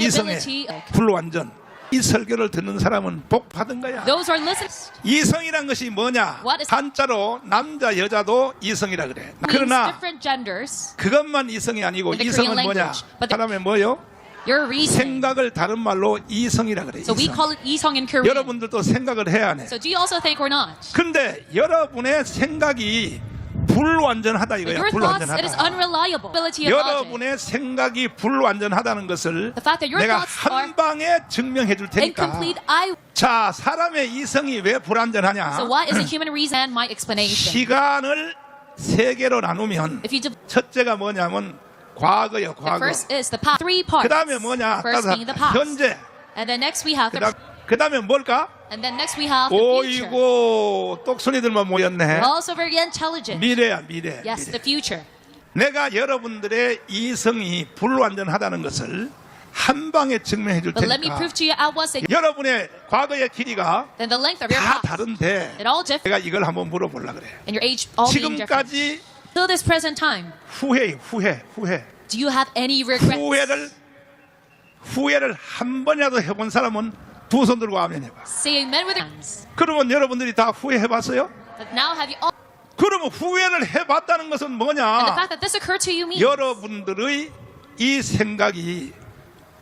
이성의 불완전. 이 설교를 듣는 사람은 복 받은 거야. Those are listening. 이성이란 것이 뭐냐? What is- 한자로 남자 여자도 이성이라 그래. Means 그러나 different genders. 그것만 이성이 아니고 In the 이성은 Korean 뭐냐? language. But the- 사람의 뭐요? Your reasoning. 생각을 다른 말로 이성이라 그래. So we 이성. call it 이성 in Korean. 여러분들도 생각을 해야 하네. So do you also think or not? 근데 여러분의 생각이 불완전하다 이거야. Your thoughts, it is 불완전하다. unreliable. Ability of logic. 여러분의 생각이 불완전하다는 것을 The fact that your 내가 thoughts are 한 방에 증명해 줄 테니까. incomplete. 자, 사람의 이성이 왜 불완전하냐? So what is the human reason and my explanation? 시간을 세 개로 나누면 If you do, 첫째가 뭐냐면 과거요, the 과거. first is the past. Three parts. 그 다음에 뭐냐? First being the past. 현재. And then next we have the 그 다음에 뭘까? and then next we have the future. 오이고 똑소리들만 모였네. We're also very intelligent. 미래야, 미래. Yes, 미래. the future. 내가 여러분들의 이성이 불완전하다는 것을 한 방에 증명해 줄 But let me 테니까 prove to you at once that 여러분의 과거의 길이가 then the length of your 다 past 다른데 it all different 내가 이걸 한번 물어보려고 그래. and your age all being different. 지금까지 Till this present time, 후회. do you have any regrets? 후회를 한 번이라도 해본 사람은 두 손 들고 아멘 해봐. Say amen with your hands. 그러면 여러분들이 다 후회해봤어요? But now have you all 그러면 후회를 해봤다는 것은 and the 뭐냐? fact that this occurred to you means 여러분들의 이 생각이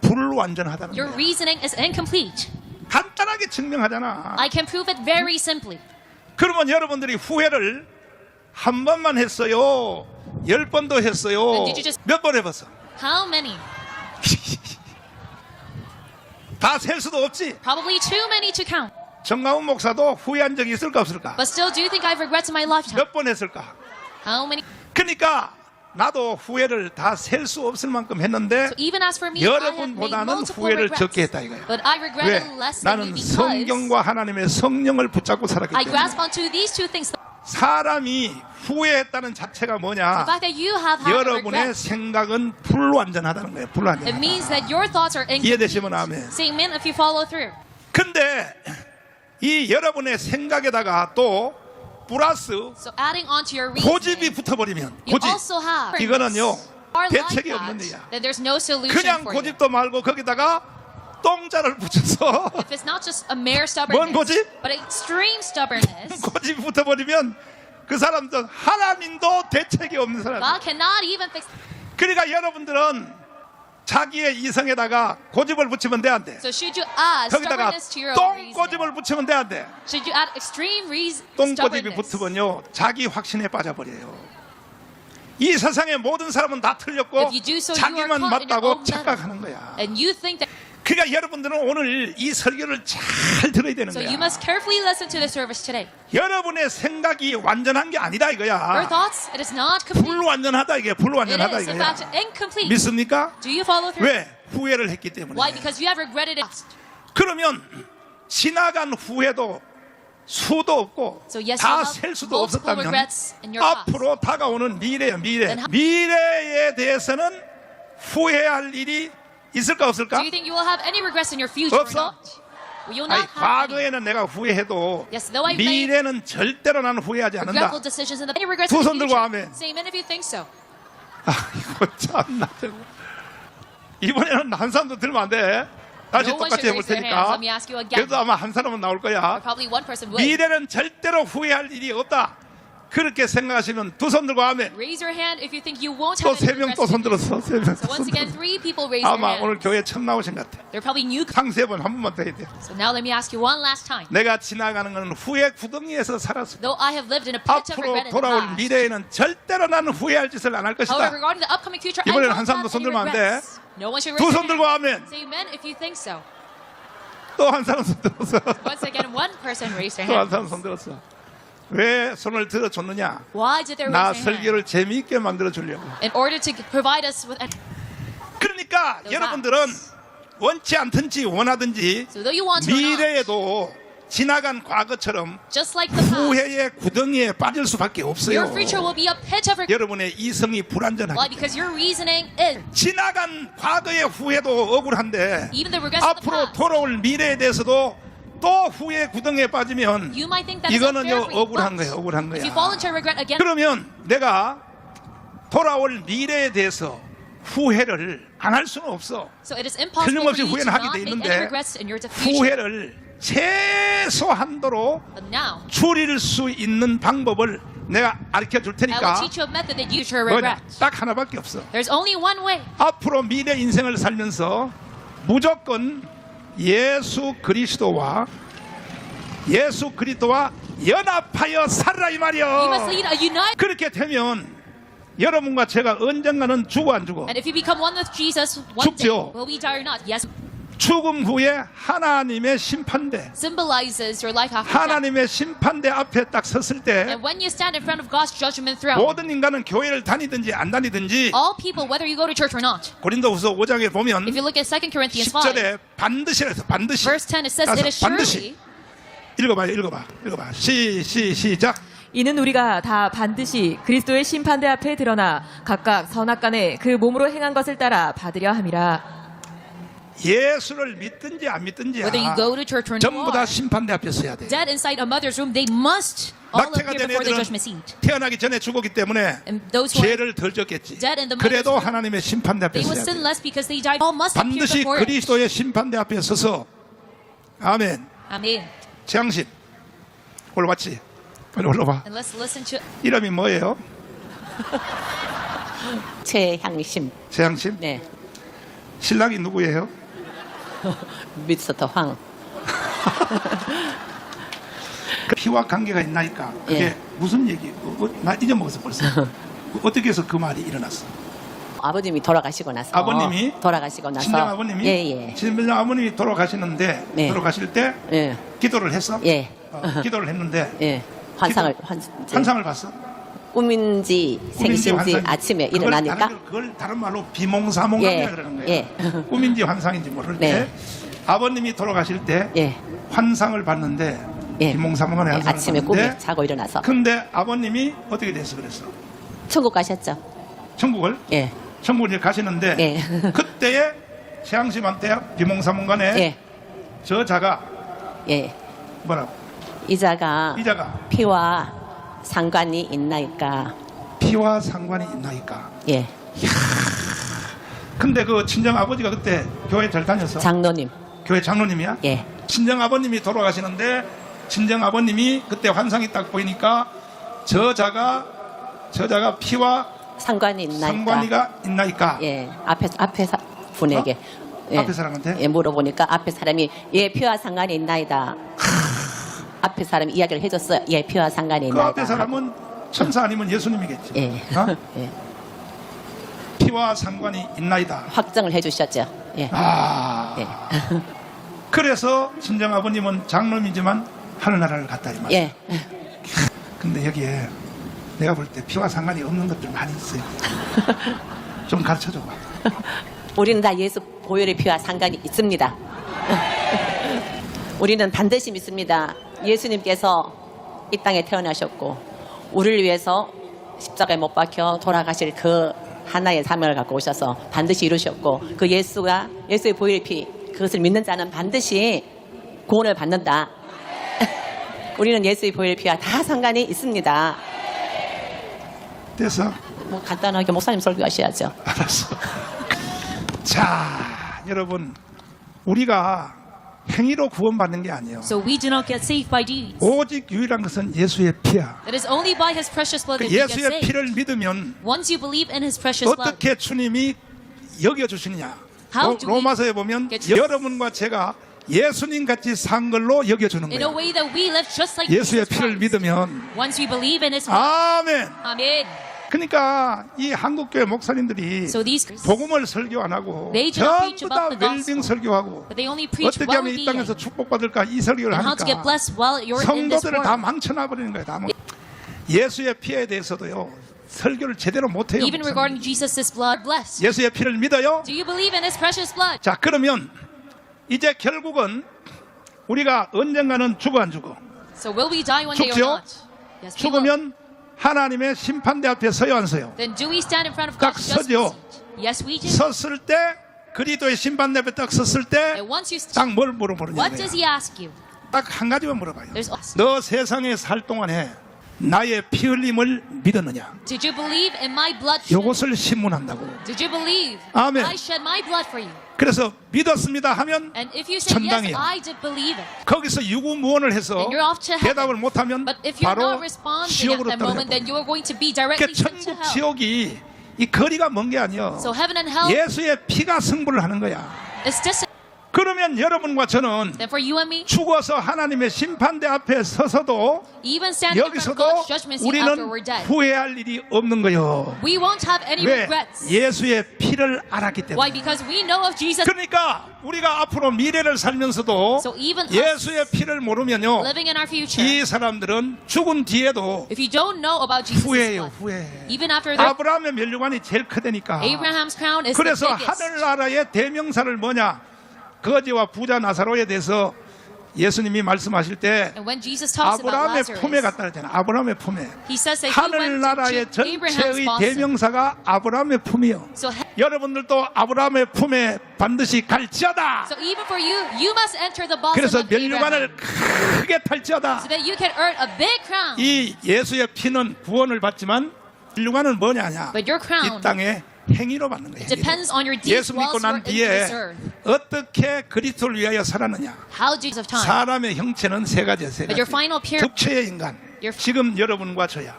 불완전하다는 your 거야. reasoning is incomplete. 간단하게 증명하잖아. I can prove it very simply. 그러면 여러분들이 후회를 한 번만 했어요? 10번도 했어요? Then did you just- 몇 번 해봤어? How many? 다 셀 수도 없지. Probably too many to count. 정가훈 목사도 후회한 적이 있을까 없을까? But still, do you think I have regrets in my lifetime? 몇 번 했을까? How many? 그러니까 나도 후회를 다 셀 수 없을 만큼 했는데 So even as for me, I have made 여러분보다는 multiple 후회를 적게 regrets. 했다 이거야. But I 왜? regretted less than 나는 you because 성경과 하나님의 성령을 붙잡고 살았기 I 때문에. grasp onto these two things. 사람이 후회했다는 자체가 The 뭐냐? fact that you have had 여러분의 regrets, 생각은 불완전하다는 거예요. it 불완전하다. means that your thoughts are 이해되시면 incomplete. 아멘. Say amen if you follow through. 근데 이 여러분의 생각에다가 또 플러스 So adding on to your 고집이 reasoning, 붙어버리면 you 고집. also have 이거는요 are like 대책이 없는 that, 일이야. that there's no solution 그냥 for you. 고집도 말고 거기다가 똥자를 붙여서 If it's not just a mere 뭔 고집? stubbornness, but extreme stubbornness, 고집이 붙어버리면 그 사람도 하나님도 대책이 없는 사람. God cannot even fix. 그러니까 여러분들은 자기의 이성에다가 고집을 붙이면 돼 안 돼? So should you add 거기다가 stubbornness to your own reasoning? 똥고집을 붙이면 돼 안 돼? Should you add extreme 똥고집이 stubbornness? 붙으면요 자기 확신에 빠져버려요. 이 세상의 모든 사람은 다 틀렸고 If you do so, you are 자기만 caught in your 맞다고 own net. 착각하는 거야. And you think that. 그러니까 여러분들은 오늘 이 설교를 잘 들어야 되는 So 거야. you must carefully listen to the service today. 여러분의 생각이 완전한 게 아니다 Your 이거야. thoughts, it is not complete. 불완전하다 이게 It 불완전하다 is, in 이거야. fact, incomplete. 믿습니까? Do you follow through? 왜? 후회를 했기 때문에. Why? Because you have regretted it. 그러면 지나간 후회도 수도 없고 So yes, 다 you have 셀 수도 multiple 없었다면 regrets in your past. 앞으로 다가오는 미래야 미래. Then how- 미래에 대해서는 후회할 일이 있을까 없을까? Do you think you will have any regrets in your future or 없어? not? Well, you'll 아니, not have any 과거에는 내가 후회해도 Yes, though I made 미래는 절대로 나는 후회하지 않는다. regretful decisions in the any regrets 두 in the 손 들고 future. 아멘. Say amen if you think so. 이거 참나. 이번에는 한 사람도 들면 안 돼. 다시 No one 똑같이 should 해볼 raise their hands. 테니까. Let me ask you again. 그래도 아마 한 사람은 나올 거야. Probably one person would. 미래는 절대로 후회할 일이 없다. 그렇게 생각하시면 두 손 들고 아멘. Raise your hand if you think you won't 또 have 세 any 명 regrets. 또 손 들었어. 세 명. So once again, 3 people raise their 아마 오늘 hands. 교회 처음 나오신 것 같아. They're probably new. 상세 번 한 번만 더 해야 돼. So now let me ask you one last time. 내가 지나가는 건 후회 구덩이에서 살았어. Though I have lived in a pit of 앞으로 regret in the 돌아올 past, 미래에는 절대로 나는 후회할 짓을 안 할 however, 것이다. regarding the upcoming future, I 이번에는 won't 한 사람도 have 손 any 들면 안 돼. regrets. No one should 두 raise 손 their 들고 hand. 아멘. Say amen if you think so. 또 한 사람 손 들었어. Once again, one person raised their 또 한 hand. 사람 손 들었어. 왜 손을 들어줬느냐? Why did they 나 raise their hand? 설교를 재미있게 만들어 주려고. In order to provide us with. 그러니까 Those 여러분들은 원치 않든지 원하든지 So though you want to or not, 미래에도 지나간 과거처럼 just like the past, 후회의 구덩이에 빠질 수밖에 없어요. your future will be a pit of regret. 여러분의 이성이 Why? 불완전하기 Because your reasoning is 지나간 과거의 후회도 억울한데 even the regrets of the 앞으로 past. 돌아올 미래에 대해서도 또 후회 구덩이에 빠지면 You might think that is unfair 이거는요 for you, 억울한 but 거예요. 억울한 if you 거야. fall into regret again, 그러면 내가 돌아올 미래에 대해서 후회를 안 할 수는 없어. So it is impossible 틀림없이 for you to 후회는 하게 not 돼 make 있는데 any regrets in your future. 후회를 최소한도로 But now, 줄일 수 있는 방법을 내가 가르쳐 줄 I will 테니까 teach you a method that you should 뭐냐? regret. 딱 하나밖에 없어. There's only one way. 앞으로 미래 인생을 살면서 무조건 예수 그리스도와 연합하여 살라 이 You must 말이야. lead a united. 그렇게 되면 여러분과 제가 언젠가는 죽어 안 죽어? And if you become one with Jesus, one day, 죽죠. will we die or not? Yes. 죽음 후에 하나님의 심판대, Symbolizes your life after death. 하나님의 심판대 앞에 딱 섰을 때 And when you stand in front of God's judgment throne, 모든 인간은 교회를 다니든지 안 다니든지 all people, whether you go to church or not, 고린도후서 5장에 보면 if you look at 2 Corinthians 5, 10절에 반드시라서 반드시 verse 10, it says, 따라서 it is 반드시 surely. 읽어봐. 시작. 이는 우리가 다 반드시 그리스도의 심판대 앞에 드러나 각각 선악간에 그 몸으로 행한 것을 따라 받으려 함이라. 예수를 믿든지 안 믿든지 Whether you go to church or 전부 다 not, 심판대 앞에 서야 돼. dead inside a mother's room, they must all 낙태가 appear 된 before the 애들은 judgment seat. 태어나기 전에 죽었기 때문에 And those who are 죄를 덜 졌겠지. dead in the 그래도 mother's womb, 하나님의 심판대 앞에 they will 서야 sin 돼. less because they died. All must appear 반드시 before it. 그리스도의 심판대 앞에 서서 아멘. Amen. 재앙신 올라왔지? 빨리 올라와. And let's listen to 이름이 뭐예요? 최향심. 재앙신? 네. 신랑이 누구예요? 미스터 황. 그 피와 관계가 있나니까 그게 예. 무슨 얘기? 나 잊어먹었어 벌써. 어떻게 해서 그 말이 일어났어? 아버님이 돌아가시고 나서. 아버님이? 돌아가시고 나서. 친정 아버님이? 예. 친정 아버님이 돌아가시는데 네. 돌아가실 때 예. 기도를 했어? 예. 기도를 했는데 예. 환상을 환상을 봤어? 꿈인지 생신지 환상이- 아침에 그걸 일어나니까. 그걸 다른 말로 비몽사몽이라 예. 그러는 거야. 예. 꿈인지 환상인지 모를 네. 때 아버님이 돌아가실 때 예. 환상을 봤는데 예. 비몽사몽한 예. 환상을 아침에 봤는데 꿈에 자고 일어나서 근데 아버님이 어떻게 돼서 그랬어? 천국 가셨죠. 천국을 예. 천국을 가시는데 예. 그때에 최양심한테 비몽사몽간에 예. 저 자가 예. 뭐라고? 이자가 이자가 피와 상관이 있나이까. 피와 상관이 있나이까. 예. 근데 그 친정 아버지가 그때 교회 잘 다녔어? 장로님. 교회 장로님이야? 예. 친정 아버님이 돌아가시는데 친정 아버님이 그때 환상이 딱 보이니까 저자가 피와 상관이 있나이까. 상관이가 있나이까. 예. 앞에 분에게. 예. 앞에 사람한테? 예, 물어보니까 앞에 사람이 예, 피와 상관이 있나이다. 앞에 사람이 이야기를 해줬어요. 예, 피와 상관이 그 있나이다. 앞에 사람은 천사 아니면 예수님이겠지. 예. 어? 예. 피와 상관이 있나이다. 확정을 해주셨죠. 예. 아. 예. 그래서 친정 아버님은 장로이지만 하늘나라를 갔다 이 말이야. 예. 근데 여기에 내가 볼 때 피와 상관이 없는 것들 많이 있어요. 좀 가르쳐 줘봐. 우리는 다 예수 보혈의 피와 상관이 있습니다. 우리는 반드시 믿습니다. 예수님께서 이 땅에 태어나셨고 우리를 위해서 십자가에 못 박혀 돌아가실 그 하나의 사명을 갖고 오셔서 반드시 이루셨고 그 예수의 보혈의 피 그것을 믿는 자는 반드시 구원을 받는다. 우리는 예수의 보혈의 피와 다 상관이 있습니다. 됐어? 뭐 간단하게 목사님 설교하셔야죠. 알았어. 자, 여러분, 우리가 행위로 구원받는 게 아니에요. So we do not get saved by deeds. 오직 유일한 것은 예수의 피야. It is only by His precious blood 그 that we get 예수의 saved. 피를 믿으면 Once you believe in His precious blood, 어떻게 주님이 여겨주시느냐. How do we 로마서에 보면 get- 여러분과 제가 예수님 같이 산 걸로 여겨주는 in a 거예요. way that we live just like 예수의 Jesus 피를 Christ. 믿으면 Once we believe in His blood, 아멘. Amen. 그러니까 이 한국교회 목사님들이 So these, 복음을 설교 안 하고 They do not preach 전부 다 about the gospel. 웰빙 설교하고 but they only preach 어떻게 하면 이 well-being 땅에서 축복받을까 이 설교를 and how to get 하니까 blessed while you're in this 성도들을 다 world. 망쳐놔 버리는 거예요. 예수의 피에 대해서도요 설교를 제대로 못해요. Even regarding Jesus' blood, blessed. 예수의 피를 믿어요? Do you believe in His precious blood? 자, 그러면 이제 결국은 우리가 언젠가는 죽어 안 죽어? So will we die one day or 죽죠? not? Yes, we will. 죽으면 하나님의 심판대 앞에 서요 안 서요? Then do we stand in front of 딱 God's judgment 서죠. seat? Yes, we do. 섰을 때 그리스도의 심판대 앞에 딱 섰을 때 And once you 딱 뭘 물어보느냐 what does He ask you? 딱 한 가지만 물어봐요. There's us. 너 세상에 살 동안에 나의 피 흘림을 믿었느냐? Did you believe in my blood shed? 이것을 신문한다고. Did you believe 아멘. I shed my blood for you? 그래서 믿었습니다 하면 And if you say yes, 천당이야. I did believe it. 거기서 유구무원을 해서 Then you're off to heaven. 대답을 못하면 But if you're 바로 not responding at 지옥으로 that moment, then 떨어져. you are going to be directly 그러니까 sent to 천국 hell. 지옥이 이 거리가 먼 게 아니야. So heaven and hell 예수의 피가 승부를 하는 거야. is distant. 그러면 여러분과 저는 Then for you and me, 죽어서 하나님의 심판대 앞에 서서도 even standing in front of 여기서도 God's judgment seat after 우리는 we're dead, 후회할 일이 없는 거요. we won't have any 왜? regrets. 예수의 피를 알았기 Why? 때문에. Because we know of Jesus. 그러니까 우리가 앞으로 미래를 살면서도 So even us 예수의 피를 모르면요, living in our future, 이 사람들은 죽은 뒤에도 if you don't know about Jesus' 후회해요. blood, 후회. even after their 아브라함의 면류관이 제일 크다니까. Abraham's crown is the 그래서 biggest. 하늘나라의 대명사를 뭐냐? 거지와 부자 나사로에 대해서 예수님이 말씀하실 때 And when Jesus talks about 아브라함의 Lazarus, 품에 갔다 그랬잖아요. 아브라함의 품에. he says that he went 하늘나라의 to Abraham's 전체의 bosom. 대명사가 아브라함의 품이요. So, 여러분들도 아브라함의 품에 반드시 갈지어다. so even for you, you must enter the bosom 그래서 of Abraham, 면류관을 크게 탈지어다. so that you can earn a big crown. 이 예수의 피는 구원을 받지만 면류관은 뭐냐냐? But your crown 이 땅에 행위로 받는 거예요. depends on your deeds 예수 whilst 믿고 you're 난 in this 뒤에 earth. 어떻게 그리스도를 위하여 살았느냐? How Jesus of time. 사람의 형체는 세 가지예요. 세 But 가지. your final appearance, 육체의 인간. Your- 지금 여러분과 저야.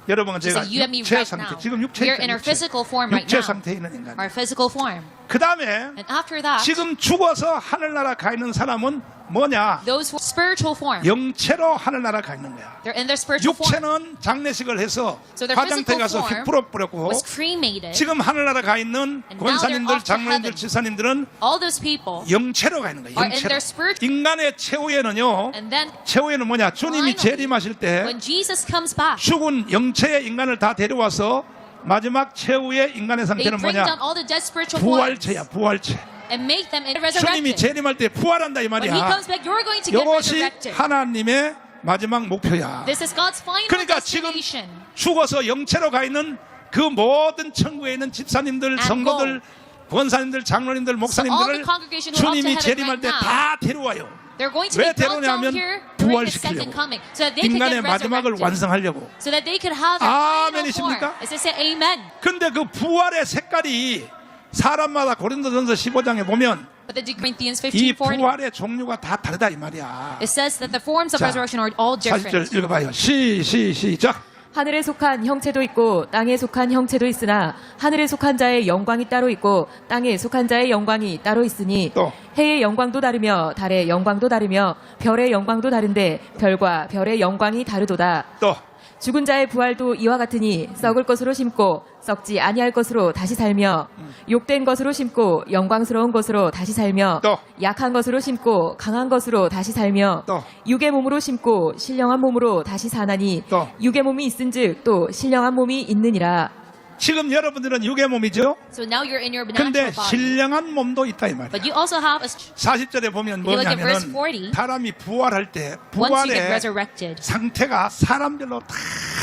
여러분은 제가 you and me 육체 right 상태. now. 지금 육체 We are in our physical form right 육체 now. 상태에 있는 인간. our physical form. 그 다음에 And after that, 지금 죽어서 하늘나라 가 있는 사람은 뭐냐? those who spiritual form, 영체로 하늘나라 가 있는 거야. they're in their spiritual form. 육체는 장례식을 해서 So their 화장터에 physical 가서 form 휙 뿌렸고 was cremated. 지금 하늘나라 가 있는 And now they're 권사님들, off to 장로님들, heaven. 지사님들은 All those people 영체로 가 있는 거예요. are in 영체로. their spiritual. 인간의 최후에는요. And then 최후에는 뭐냐? 주님이 Finally, 재림하실 때 when Jesus comes back, 죽은 영체의 인간을 다 데려와서 마지막 최후의 인간의 they 상태는 bring 뭐냐? down all the dead spiritual forms 부활체야, 부활체. and make them into 주님이 resurrected. 재림할 때 부활한다 이 When he 말이야. comes back, you're going to get 이것이 resurrected. 하나님의 마지막 목표야. This is God's final 그러니까 지금 destination. 죽어서 영체로 가 있는 그 모든 천국에 있는 집사님들, And 성도들, 권사님들, 장로님들, 목사님들을 the congregation who are up to 주님이 heaven 재림할 right 때 now, 다 데려와요. They're going to 왜 be brought down 데려오냐면 here during his 부활시키려고. second coming, so that they can 인간의 get 마지막을 resurrected, 완성하려고. so that they could have their final form. 아멘이십니까? As they say, Amen. 근데 그 부활의 색깔이 사람마다 고린도전서 15장에 보면 But the Corinthians 이 15:40, 부활의 종류가 다 다르다 이 말이야. it says that the forms of 자, resurrection are all 40절 different. 읽어봐요. 시작. 하늘에 속한 형체도 있고 땅에 속한 형체도 있으나 하늘에 속한 자의 영광이 따로 있고 땅에 속한 자의 영광이 따로 있으니 또. 해의 영광도 다르며 달의 영광도 다르며 별의 영광도 다른데 별과 별의 영광이 다르도다. 또 죽은 자의 부활도 이와 같으니 썩을 것으로 심고 썩지 아니할 것으로 다시 살며 욕된 것으로 심고 영광스러운 것으로 다시 살며 또. 약한 것으로 심고 강한 것으로 다시 살며 또. 육의 몸으로 심고 신령한 몸으로 다시 사나니 또. 육의 몸이 있은즉 또 신령한 몸이 있느니라. 지금 여러분들은 육의 몸이죠. So now you're in your 근데 natural body. 신령한 몸도 있다 이 말이야. But you also have a 40절에 보면 you look at verse 뭐냐면은 40, 사람이 부활할 때 once you get 부활의 resurrected, 상태가 사람별로 다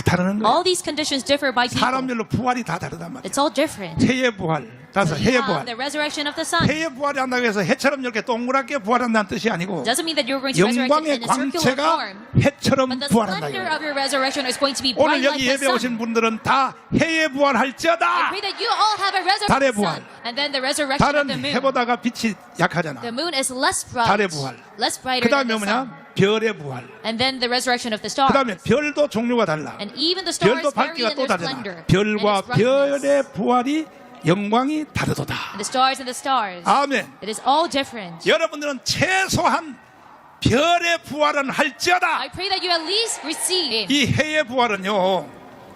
다르는 거야. all these conditions differ by people. 사람별로 부활이 다 다르단 말이야. It's all different. 해의 부활, 따라서 So you 해의 have 부활. the resurrection of the sun. 해의 부활이 한다고 해서 해처럼 이렇게 동그랗게 부활한다는 뜻이 아니고 Doesn't mean that you're going to resurrect 영광의 in a circular 광채가 form. 해처럼 But the 부활한다. splendor 이거예요. of your resurrection is going to be 오늘 bright 여기 like the 예배 sun. 오신 분들은 다 해의 I 부활할지어다. pray that you all have a resurrection 달의 of the sun. 부활. And then the resurrection of 달은 the moon. 해보다가 빛이 약하잖아. The moon is less bright. 달의 부활. Less 그 brighter than 다음에 the sun. 뭐냐? 별의 부활. And then the resurrection of the 그 stars. 다음에 별도 종류가 달라. And even the stars 별도 vary 밝기가 in 또 their 다르잖아. splendor. 별과 and its brightness. 별의 부활이 영광이 다르도다. And the stars and the stars. 아멘. It is all different. 여러분들은 최소한 별의 부활은 할지어다. I pray that you at least receive 이 해의 부활은요.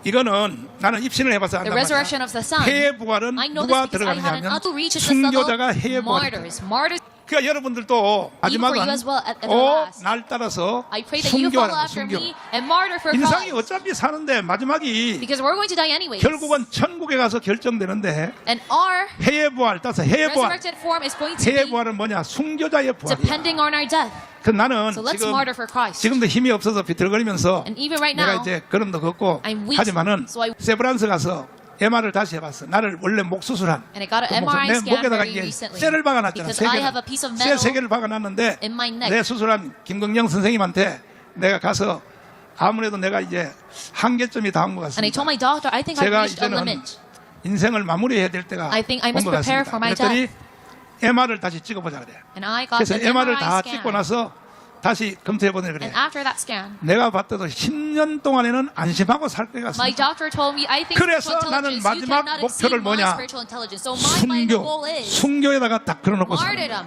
이거는 나는 입신을 해봐서 the 안단 resurrection 말이야. of the sun. 해의 부활은 I know 누가 this because I 들어가느냐 had an 하면 outreach at the 순교자가 level 해의 부활이 martyrs. Martyrs. 그러니까 여러분들도 for 마지막은 you as well at the last. 날 따라서 I pray that you follow 순교하는 after 순교. me and martyr for 인상이 Christ. 어차피 사는데 마지막이 Because we're going to die anyways. 결국은 천국에 가서 결정되는데 And our 해의 부활 따서 해의 부활. resurrected form is going to 해의 be 부활은 뭐냐? 순교자의 부활이야. depending on our death. 그 나는 So let's 지금 martyr for Christ. 지금도 힘이 없어서 비틀거리면서 And even right 내가 now, 이제 걸음도 걷고 I'm weak, 하지만은 so I- 세브란스 가서 MR을 다시 해봤어. 나를 원래 목 수술한. And I got 그 an MRI 내 scan 목에다가 very 이게 recently. 쇠를 박아놨잖아. Because I have a piece of 쇠 metal 3개를 박아놨는데 in my neck. 내 수술한 김경영 선생님한테 내가 가서 아무래도 내가 이제 한계점이 닿은 것 And I 같습니다. told my doctor, I think I've 제가 reached a 이제는 limit. 인생을 마무리해야 될 때가 I think I 온 must 것 prepare 같습니다. for my 그랬더니 MR을 다시 찍어보자 그래. And I got 그래서 an MR을 MRI 다 scan. 찍고 나서 다시 검토해보니 그래. And after that scan, 내가 봤더니 10년 동안에는 안심하고 살 것 my 같습니다. doctor told me, I think 그래서 spiritual 나는 intelligence, you 마지막 cannot 목표를 exceed my 뭐냐? spiritual intelligence. So my final goal is 순교에다가 딱 그려놓고 서 martyrdom.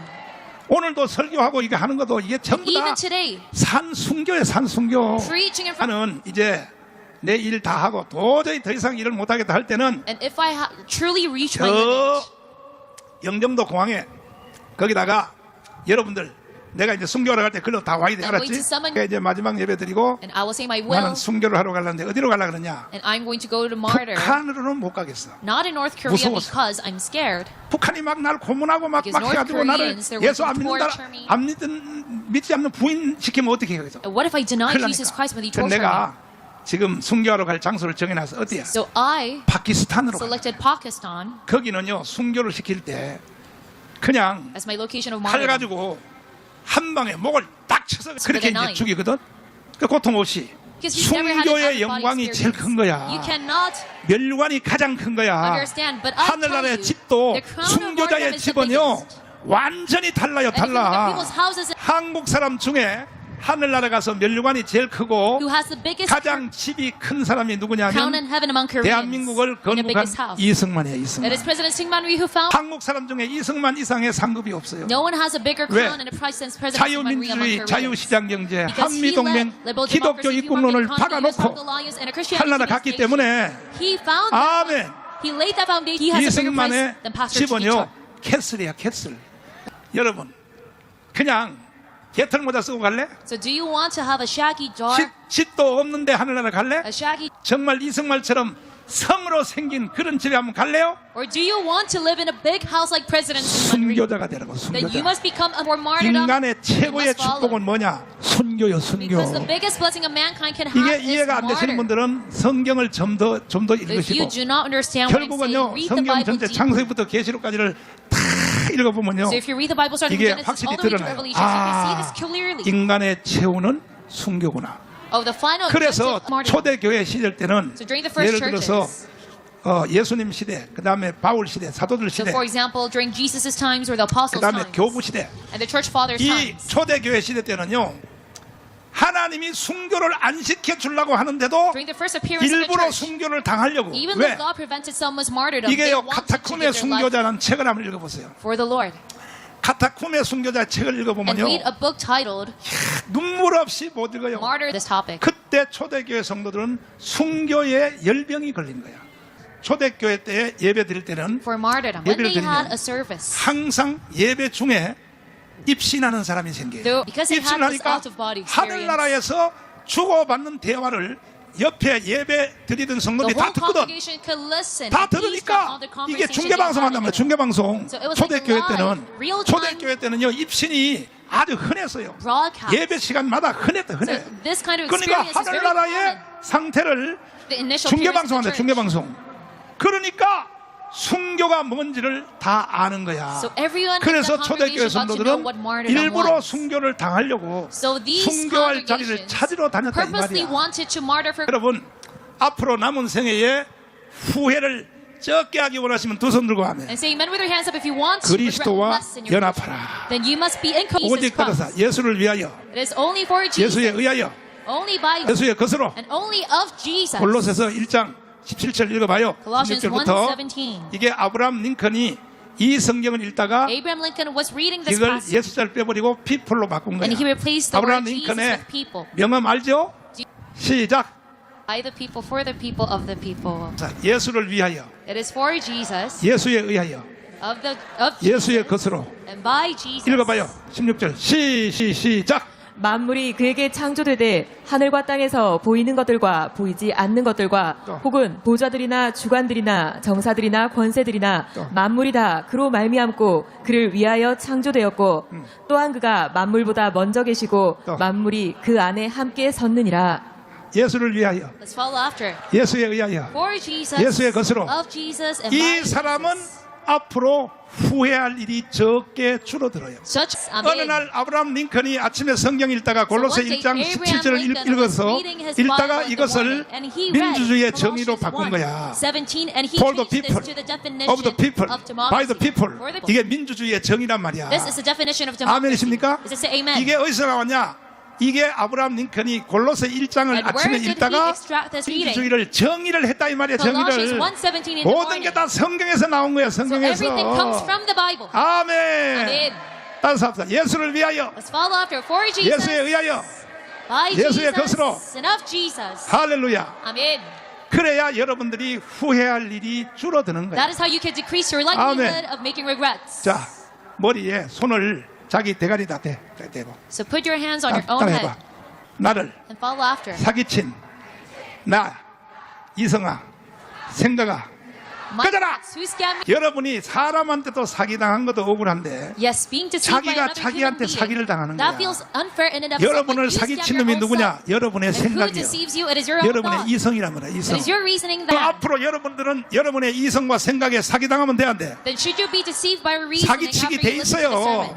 오늘도 설교하고 이게 하는 것도 이게 전부 Even 다 today, 산순교예요, 산순교. preaching in front. 나는 이제 내 일 다 하고 도저히 더 이상 일을 못하겠다 할 때는 And if I truly reach my 저 limit, 영종도 공항에 거기다가 여러분들 내가 이제 순교하러 갈 때 글로 다 와야 돼, I'm 알았지? going to summon- 그러니까 이제 마지막 예배 드리고 and I will say my 나는 will, 순교를 하러 가려는데 어디로 가려 그러냐? and I'm going to go to martyr. 북한으로는 못 가겠어. Not in North Korea 무서워서. because I'm scared. 북한이 막 날 고문하고 막 Because North 해가지고 나를 Koreans, they're 예수 안 going to 믿는다, torture me. 믿지 않는 부인 시키면 어떻게 해요? And what if I deny 큰일 Jesus 나니까. Christ when they 그래서 torture me? 내가 지금 순교하러 갈 장소를 정해놔서 어디야? So I 파키스탄으로 가. selected Pakistan 거기는요 순교를 시킬 때 그냥 as my location of 칼 martyrdom. 가지고 한 방에 목을 딱 쳐서 그렇게 with a 이제 knife. 죽이거든. 그 고통 없이 Because you've never had an 순교의 out-of-body 영광이 제일 experience. 큰 거야. You cannot 멸관이 가장 큰 거야. understand, but I tell 하늘나라의 you, 집도 the crown of martyrdom 순교자의 is the 집은요 biggest. 완전히 달라요, And if you look at 달라. people's houses 한국 사람 중에 하늘나라 가서 멸관이 제일 크고 who has the biggest 가장 집이 큰 사람이 crown in 누구냐면 heaven among Koreans 대한민국을 in the 건국한 biggest house. 이승만이에요, It 이승만. is President Syngman Rhee who found 한국 사람 중에 이승만 이상의 상급이 없어요. no one has a bigger 왜? crown and a prize since President Syngman Rhee among 자유민주주의, Koreans. 자유시장경제, Because he led 한미동맹, liberal 기독교 democracy, 입국론을 human economy, 박아놓고 alliance, and a Christianity 한나라 based 갔기 nation. 때문에 He found 아멘. he laid that foundation. He has a bigger prize 이승만의 than Pastor 집은요 Chichar. 캐슬이야, 캐슬. 여러분 그냥 개털 모자 쓰고 갈래? So do you want to have a shaggy jar? 집도 없는데 하늘나라 갈래? A shaggy, 정말 이승만처럼 성으로 생긴 그런 집에 한번 갈래요? or do you want to live in a big house like President Syngman Rhee? 순교자가 되라고. Then you 순교자. must become a more martyrdom. 인간의 You 최고의 must follow. 축복은 뭐냐? 순교요, 순교. Because the biggest blessing a mankind can have 이게 is 이해가 안 되시는 martyr. 분들은 성경을 좀 더 If 읽으시고 you do not understand what I'm saying, 결국은요 read the 성경 Bible 전체 deeply. 창세기부터 계시록까지를 다 읽어보면요 So if you read the Bible starting 이게 from Genesis 확실히 all the way to 드러나요. Revelation, you can see this 아, clearly. 인간의 최후는 순교구나. Oh, the final 그래서 objective of martyrdom. 초대교회 시절 때는 So during the first 예를 들어서 churches, 예수님 시대, 그 다음에 바울 시대, 사도들 so 시대, for example, during Jesus' times or the 그 apostles' 다음에 times, 교부 시대, and the church fathers' 이 times, 초대교회 시대 때는요 하나님이 순교를 안 시켜주려고 하는데도 during the first appearance of the 일부러 church, 순교를 당하려고. even 왜? though God prevented someone's martyrdom, they 이게요 wanted to 카타쿰의 give their life 순교자라는 책을 한번 읽어보세요. for the Lord. 카타쿰의 순교자 책을 And 읽어보면요 read a book titled 눈물 없이 못 읽어요. Martyr, this topic. 그때 초대교회 성도들은 순교에 열병이 걸린 거야. 초대교회 때 예배 드릴 때는 For martyrdom. When 예배를 they had 드리면 a service, 항상 예배 중에 입신하는 사람이 생겨요. Though- because they had this 입신하니까 out-of-body experience. 하늘나라에서 주고받는 대화를 옆에 예배 드리던 the 성도들이 다 whole 듣거든. congregation could listen. 다 and ease from 들으니까 all the 이게 conversations 중계방송 they 한단 말이야. had. 중계방송. So it was 초대교회 like 때는 live, real time 초대교회 때는요 입신이 아주 흔했어요. broadcast. 예배 시간마다 흔했다, 흔해. So this kind of 그러니까 experience is very 하늘나라의 common. 상태를 The initial 중계방송 한다, appearance of the church. 중계방송. 그러니까 순교가 뭔지를 다 아는 거야. So everyone in 그래서 the 초대교회 congregation got to 성도들은 know what martyrdom 일부러 was. 순교를 당하려고 So these 순교할 자리를 congregations 찾으러 다녔다 이 purposely 말이야. wanted to martyr for. 여러분 앞으로 남은 생애에 후회를 적게 하기 원하시면 두 손 들고 하면 And say amen with your hands up if you want to regret 그리스도와 less in your future. 연합하라. Then you must be in Jesus 오직 따라서 Christ. 예수를 위하여 It is only for Jesus, 예수에 의하여 only by 예수의 것으로 and only of Jesus. 골로새서 1장 17절 읽어봐요. Colossians 16절부터 1:17. 이게 아브라함 링컨이 이 성경을 읽다가 Abraham Lincoln was reading this 이걸 passage 예수자를 빼버리고 people로 바꾼 거야. and he replaced the 아브라함 word Jesus 링컨의 with people. 명함 알죠? 시작. By the people, for the people, of the people. 자, 예수를 위하여 It is for Jesus, 예수에 의하여 of 예수의 것으로 and by Jesus. 읽어봐요. 16절 시작. 만물이 그에게 창조되되 하늘과 땅에서 보이는 것들과 보이지 않는 것들과 또. 혹은 보좌들이나 주관들이나 정사들이나 권세들이나 또. 만물이 다 그로 말미암고 그를 위하여 창조되었고 또한 그가 만물보다 먼저 계시고 또. 만물이 그 안에 함께 섰느니라. 예수를 위하여 Let's follow after. 예수에 의하여 For Jesus, 예수의 것으로 of Jesus, and by 이 Jesus. 사람은 앞으로 후회할 일이 적게 줄어들어요. Such, 어느 날 아브라함 링컨이 아침에 성경 읽다가 골로새 one day 1장 Abraham 17절을 Lincoln was 읽어서 reading his 읽다가 Bible in the 이것을 morning, and he read 민주주의의 Colossians 정의로 바꾼 거야. 1:17, and he For the changed people, this to the definition of the people, of by the democracy. people. For the people. 이게 민주주의의 정의란 말이야. This is the definition of democracy. 아멘이십니까? Is it say amen? 이게 어디서 나왔냐? 이게 아브라함 링컨이 골로새 1장을 And where 아침에 did he 읽다가 extract this reading? 민주주의를 정의를 했다 이 말이야. Colossians 정의를 1:17 in the 모든 morning. 게 다 성경에서 나온 거야. So 성경에서. everything comes from the Bible. 아멘. Amen. 따라서 합시다. 예수를 위하여, Let's follow after for Jesus, 예수에 의하여. by 예수의 Jesus, 것으로. and of Jesus. 할렐루야. Amen. 그래야 여러분들이 후회할 일이 줄어드는 거야. That is how you can decrease your likelihood of making regrets. 자, 머리에 손을 자기 대가리다 대고. So put your hands on your own 따라해봐. head 나를 and follow after. 사기친 나 이성아 생각아 My 꺼져라! thoughts, who scammed me? 여러분이 사람한테도 사기당한 것도 억울한데 Yes, being deceived by 자기가 another 자기한테 human 사기를 being. 당하는 That 거야. feels unfair in and of itself. 여러분을 Like you 사기친 scam your 놈이 own 누구냐? self. 여러분의 And who 생각이요. deceives you? It is your own 여러분의 thought. 이성이란 말이야. 이성. It is your reasoning 그 that. 앞으로 여러분들은 여러분의 이성과 생각에 사기당하면 돼 안 돼? Then should you be deceived by reasoning after 사기치게 you 돼 listen to the 있어요. sermon?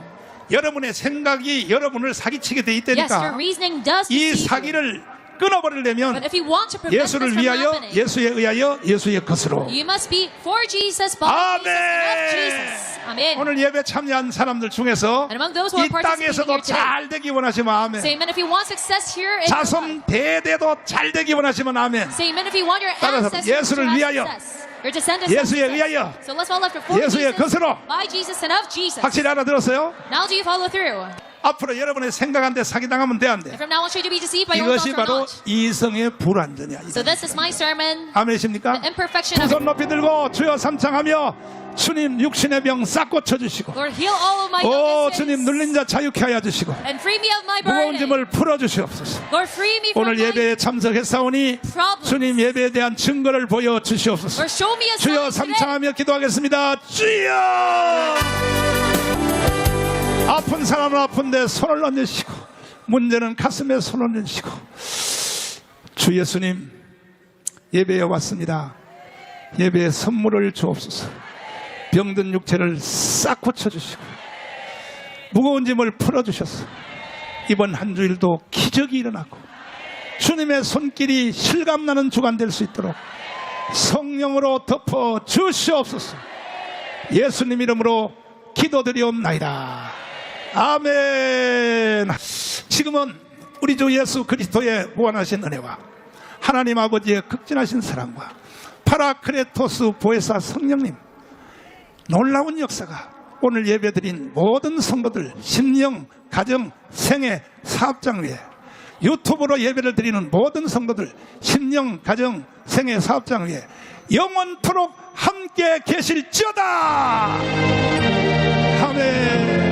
여러분의 생각이 여러분을 사기치게 돼 Yes, your 있다니까. reasoning does 이 deceive you. 사기를 끊어버리려면 But if you want to prevent this 예수를 from 위하여 happening, 예수에 의하여 예수의 것으로. you must be for Jesus, by Jesus, and of Jesus. Amen. 오늘 예배 참여한 사람들 중에서 And among those who 이 are participating 땅에서도 here today, 잘 되기 원하시면 아멘. say amen if you want success here in your life. 자손 대대도 잘 되기 원하시면 아멘. Say amen if you want your 따라서 ancestors to 예수를 have 위하여, success. Your descendants to have 예수에 success. 의하여, So let's follow after for 예수의 Jesus, 것으로. by Jesus, and of Jesus. 확실히 알아들었어요? Now do you follow through? 앞으로 여러분의 생각한테 사기당하면 돼 안 돼? And from now on, should you be deceived by your own 이것이 thoughts or 바로 not? 이성의 불완전이야. So this is my sermon, 아멘이십니까? the imperfection 두 of 손 높이 들고 주여 삼창하며 주님 육신의 병 싹 고쳐주시고 Lord, heal all of my 오 illnesses 주님 눌린 자 자유케 하여 주시고 and free me of my 무거운 burden. 짐을 풀어주시옵소서. Lord, free me from 오늘 my 예배에 참석했사오니 problems. 주님 예배에 대한 증거를 보여주시옵소서. Lord, show me a 주여 sign today. 삼창하며 기도하겠습니다. 주여 아픈 사람은 아픈데 손을 얹으시고 문제는 가슴에 손을 얹으시고 주 예수님 예배에 왔습니다. 예배에 선물을 주옵소서. 병든 육체를 싹 고쳐주시고 무거운 짐을 풀어주셔서 이번 한 주일도 기적이 일어나고 주님의 손길이 실감나는 주간 될 수 있도록 성령으로 덮어 주시옵소서. 예수님 이름으로 기도드리옵나이다. 아멘. 지금은 우리 주 예수 그리스도의 무한하신 은혜와 하나님 아버지의 극진하신 사랑과 파라크레토스 보혜사 성령님 놀라운 역사가 오늘 예배드린 모든 성도들 심령, 가정, 생애, 사업장 위에 유튜브로 예배를 드리는 모든 성도들 심령, 가정, 생애, 사업장 위에 영원토록 함께 계실지어다. 아멘.